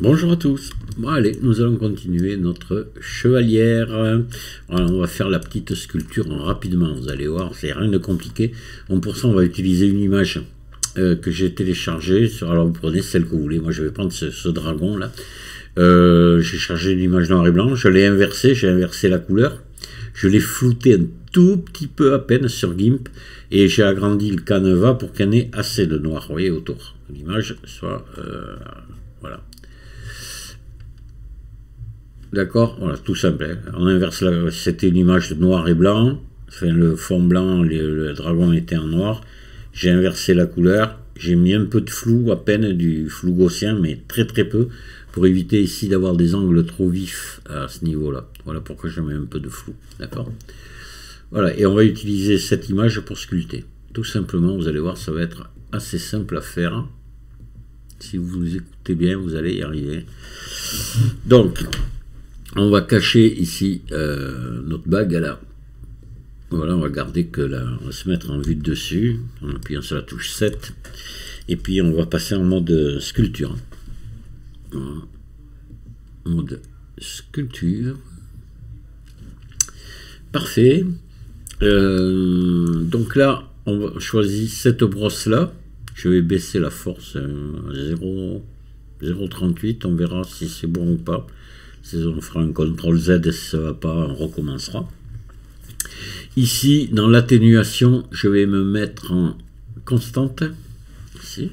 Bonjour à tous. Bon, allez, nous allons continuer notre chevalière. Alors, on va faire la petite sculpture rapidement. Vous allez voir, c'est rien de compliqué. Bon, pour ça, on va utiliser une image que j'ai téléchargée. Alors, vous prenez celle que vous voulez. Moi, je vais prendre ce dragon là. J'ai chargé l'image noir et blanc. Je l'ai inversé. J'ai inversé la couleur. Je l'ai flouté un tout petit peu à peine sur GIMP. Et j'ai agrandi le canevas pour qu'il y en ait assez de noir, vous voyez, autour. L'image soit... voilà. D'accord, voilà, tout simple. Hein. On inverse c'était une image de noir et blanc. Enfin, le fond blanc, le dragon était en noir. J'ai inversé la couleur. J'ai mis un peu de flou, à peine du flou gaussien, mais très très peu, pour éviter ici d'avoir des angles trop vifs à ce niveau-là. Voilà pourquoi je mets un peu de flou. D'accord. Voilà, et on va utiliser cette image pour sculpter. Tout simplement, vous allez voir, ça va être assez simple à faire. Si vous écoutez bien, vous allez y arriver. Donc, on va cacher ici notre bague là. Voilà, on va garder que là, on va se mettre en vue de dessus en appuyant sur la touche 7. Et puis on va passer en mode sculpture. Voilà. Mode sculpture. Parfait. Donc là, on va choisir cette brosse là. Je vais baisser la force à 0,38. On verra si c'est bon ou pas. On fera un CTRL Z et si ça ne va pas, on recommencera. Ici, dans l'atténuation, je vais me mettre en constante. Ici.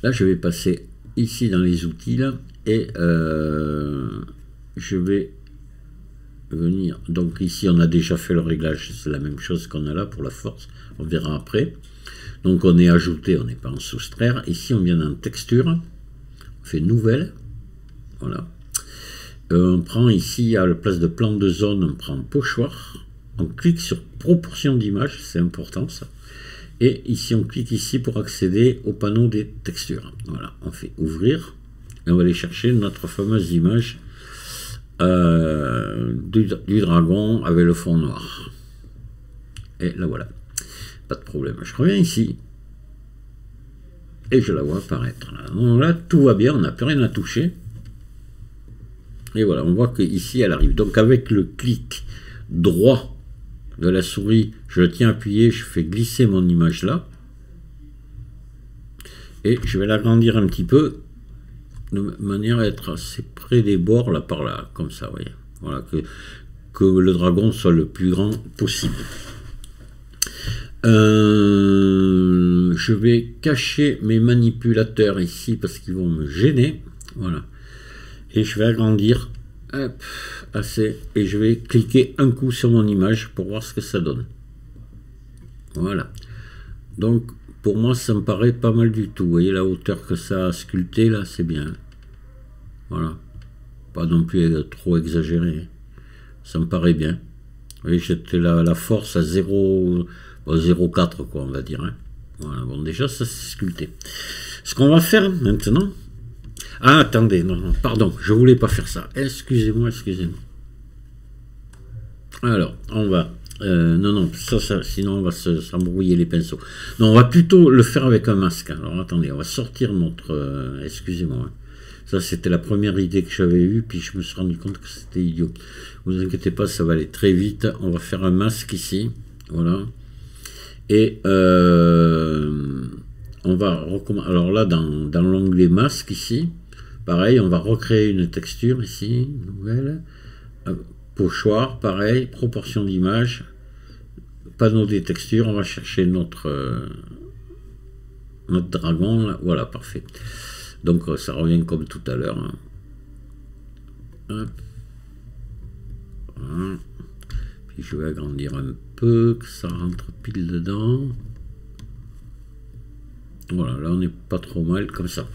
Là, je vais passer ici dans les outils là, et je vais venir. Donc ici, on a déjà fait le réglage. C'est la même chose qu'on a là pour la force. On verra après. Donc on est ajouté, on n'est pas en soustraire. Ici, on vient dans texture. On fait nouvelle. Voilà. On prend ici, à la place de plan de zone, on prend pochoir. On clique sur proportion d'image, c'est important ça. Et ici, on clique ici pour accéder au panneau des textures. Voilà, on fait ouvrir. Et on va aller chercher notre fameuse image du dragon avec le fond noir. Et là voilà, pas de problème. Je reviens ici. Et je la vois apparaître. Donc là, tout va bien, on n'a plus rien à toucher. Et voilà, on voit qu'ici, elle arrive. Donc avec le clic droit de la souris, je le tiens appuyé, je fais glisser mon image là. Et je vais l'agrandir un petit peu, de manière à être assez près des bords, là par là, comme ça, vous voyez. Voilà, que le dragon soit le plus grand possible. Je vais cacher mes manipulateurs ici, parce qu'ils vont me gêner. Voilà. Et je vais agrandir hop, assez, et je vais cliquer un coup sur mon image pour voir ce que ça donne. Voilà. Donc pour moi ça me paraît pas mal du tout. Vous voyez la hauteur que ça a sculpté là, c'est bien. Voilà. Pas non plus trop exagéré. Ça me paraît bien. Vous voyez, j'étais la force à 0,4 quoi, on va dire. Hein. Voilà. Bon, déjà ça c'est sculpté. Ce qu'on va faire maintenant. Ah, attendez, non, pardon, je voulais pas faire ça. Excusez-moi. Alors, on va... non, ça, sinon on va s'embrouiller les pinceaux. Non, on va plutôt le faire avec un masque. Alors, attendez, on va sortir notre... excusez-moi. Ça, c'était la première idée que j'avais eue, puis je me suis rendu compte que c'était idiot. Ne vous inquiétez pas, ça va aller très vite. On va faire un masque ici. Voilà. Et... on va recommencer. Alors là, dans l'onglet masque ici... Pareil, on va recréer une texture ici, nouvelle, pochoir, pareil, proportion d'image, panneau des textures, on va chercher notre dragon, là. Voilà, parfait. Donc ça revient comme tout à l'heure. Hein. Voilà. Puis je vais agrandir un peu, que ça rentre pile dedans. Voilà, là on n'est pas trop mal comme ça.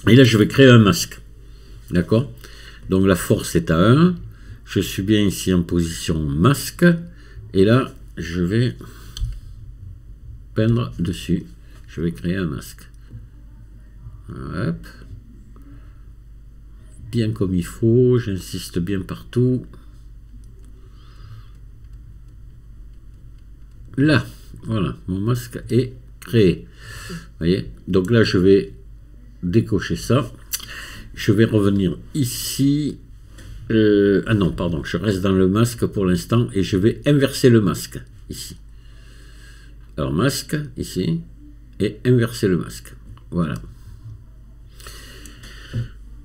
Et là, je vais créer un masque. D'accord? Donc, la force est à 1. Je suis bien ici en position masque. Et là, je vais peindre dessus. Je vais créer un masque. Hop. Bien comme il faut. J'insiste bien partout. Là, voilà, mon masque est créé. Vous voyez? Donc là, je vais décocher ça. je vais revenir ici. Ah non, pardon, je reste dans le masque pour l'instant et je vais inverser le masque ici. Alors masque ici et inverser le masque. Voilà.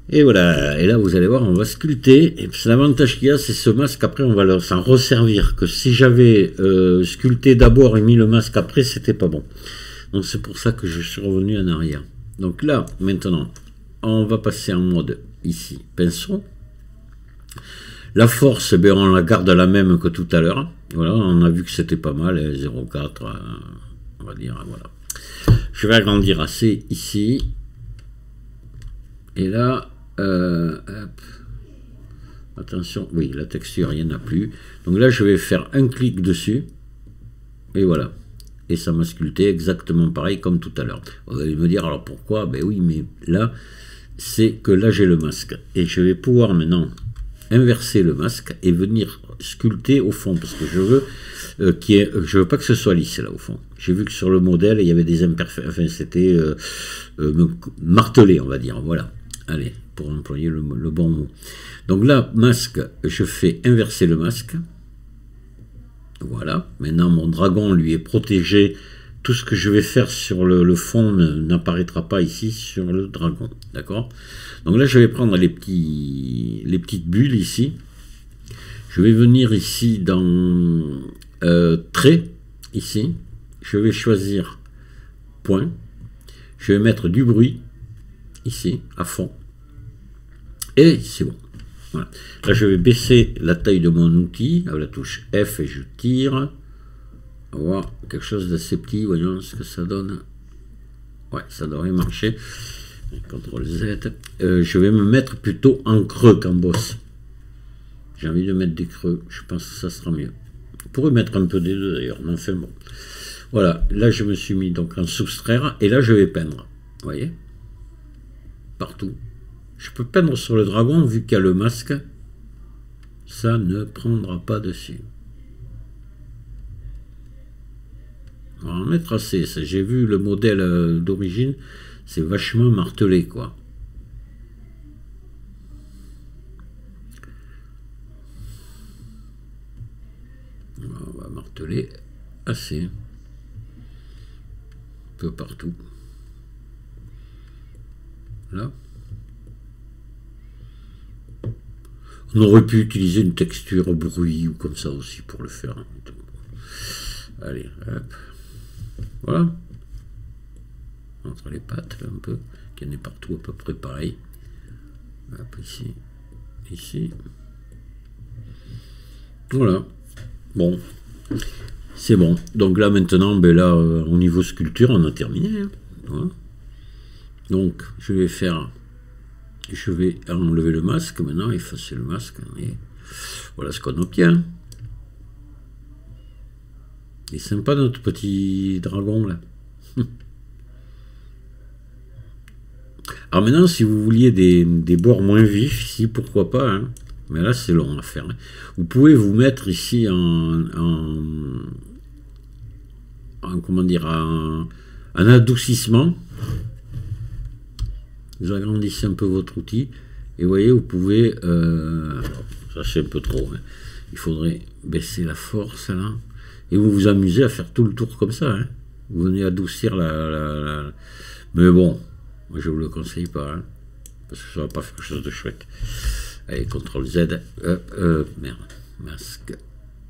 Et voilà, et là vous allez voir, on va sculpter. Et l'avantage qu'il y a, c'est ce masque, après on va s'en resservir. Que si j'avais sculpté d'abord et mis le masque après, c'était pas bon. Donc c'est pour ça que je suis revenu en arrière. Donc là, maintenant, on va passer en mode ici, pinceau. La force, ben, on la garde la même que tout à l'heure. Voilà, on a vu que c'était pas mal, 0,4, on va dire, voilà. Je vais agrandir assez ici. Et là, hop. Attention, oui, la texture, il n'y en a plus. Donc là, je vais faire un clic dessus. Et voilà. Et ça m'a sculpté exactement pareil comme tout à l'heure. Vous allez me dire, alors pourquoi? Ben oui, mais là, c'est que là, j'ai le masque. Et je vais pouvoir maintenant inverser le masque et venir sculpter au fond, parce que je veux je veux pas que ce soit lisse là au fond. J'ai vu que sur le modèle il y avait des imperfections, enfin c'était martelé, on va dire. Voilà, allez, pour employer le bon mot. Donc là, masque, je fais inverser le masque. Voilà, maintenant mon dragon lui est protégé. Tout ce que je vais faire sur le fond n'apparaîtra pas ici sur le dragon, d'accord? Donc là, je vais prendre les petites bulles ici. Je vais venir ici dans trait, ici. Je vais choisir point. Je vais mettre du bruit, ici, à fond. Et c'est bon. Voilà. Là, je vais baisser la taille de mon outil avec la touche F et je tire. On va voir quelque chose d'assez petit, voyons ce que ça donne. Ouais, ça devrait marcher. CTRL Z. Je vais me mettre plutôt en creux qu'en bosse. J'ai envie de mettre des creux, je pense que ça sera mieux. On pourrait mettre un peu des deux d'ailleurs, mais enfin bon. Voilà, là je me suis mis donc en soustraire, et là je vais peindre. Vous voyez? Partout. Je peux peindre sur le dragon, vu qu'il y a le masque. Ça ne prendra pas dessus. On va en mettre assez. J'ai vu le modèle d'origine, c'est vachement martelé, quoi. On va marteler assez. Un peu partout. Là. On aurait pu utiliser une texture bruit ou comme ça aussi pour le faire. Allez, hop. Voilà. Entre les pattes, là, un peu. Qu'il y en ait partout à peu près pareil. Hop, ici. Ici. Voilà. Bon. C'est bon. Donc là, maintenant, ben là, au niveau sculpture, on a terminé. Hein. Voilà. Donc, je vais faire... Je vais enlever le masque maintenant, effacer le masque. Et voilà ce qu'on obtient. Il est sympa notre petit dragon là. Alors maintenant, si vous vouliez des bords moins vifs, ici, pourquoi pas. Hein. Mais là, c'est long à faire. Hein. Vous pouvez vous mettre ici comment dire, en adoucissement. Vous agrandissez un peu votre outil et vous voyez, vous pouvez ça c'est un peu trop, hein. Il faudrait baisser la force là et vous vous amusez à faire tout le tour comme ça, hein. Vous venez adoucir mais bon, moi je vous le conseille pas, hein, parce que ça va pas faire quelque chose de chouette. Allez, CTRL Z, merde, masque,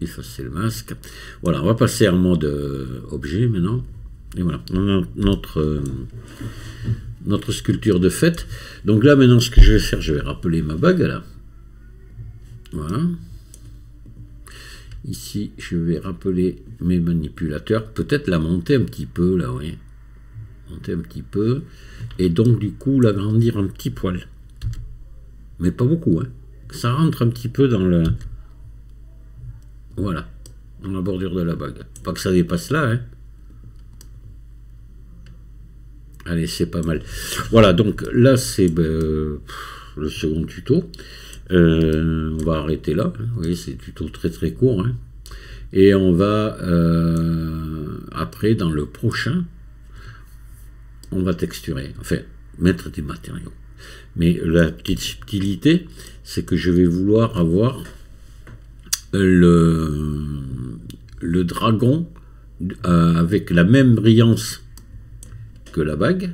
effacer le masque. Voilà, on va passer en mode objet maintenant. Et voilà, on a notre sculpture de fait. Donc là, maintenant, ce que je vais faire, je vais rappeler ma bague, là. Voilà. Ici, je vais rappeler mes manipulateurs. Peut-être la monter un petit peu, là, oui. Monter un petit peu. Et donc, du coup, l'agrandir un petit poil. Mais pas beaucoup, hein. Ça rentre un petit peu dans le... Voilà. Dans la bordure de la bague. Pas que ça dépasse là, hein. Allez, c'est pas mal. Voilà, donc là, c'est le second tuto. On va arrêter là. Hein. Vous voyez, c'est tuto très très court. Hein. Et on va, après, dans le prochain, on va texturer. Enfin, mettre des matériaux. Mais la petite subtilité, c'est que je vais vouloir avoir le dragon avec la même brillance que la bague,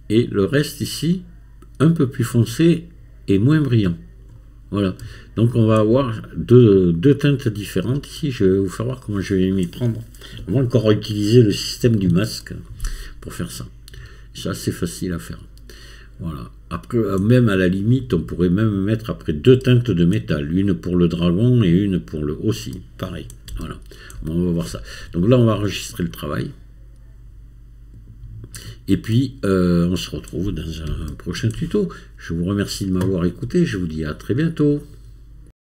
et le reste ici un peu plus foncé et moins brillant. Voilà, donc on va avoir deux teintes différentes ici. Je vais vous faire voir comment je vais m'y prendre. On va encore utiliser le système du masque pour faire ça. C'est assez facile à faire. Voilà. Après, même à la limite, on pourrait même mettre après deux teintes de métal, une pour le dragon et une pour le aussi, pareil. Voilà, on va voir ça. Donc là, on va enregistrer le travail. Et puis, on se retrouve dans un prochain tuto. Je vous remercie de m'avoir écouté. Je vous dis à très bientôt.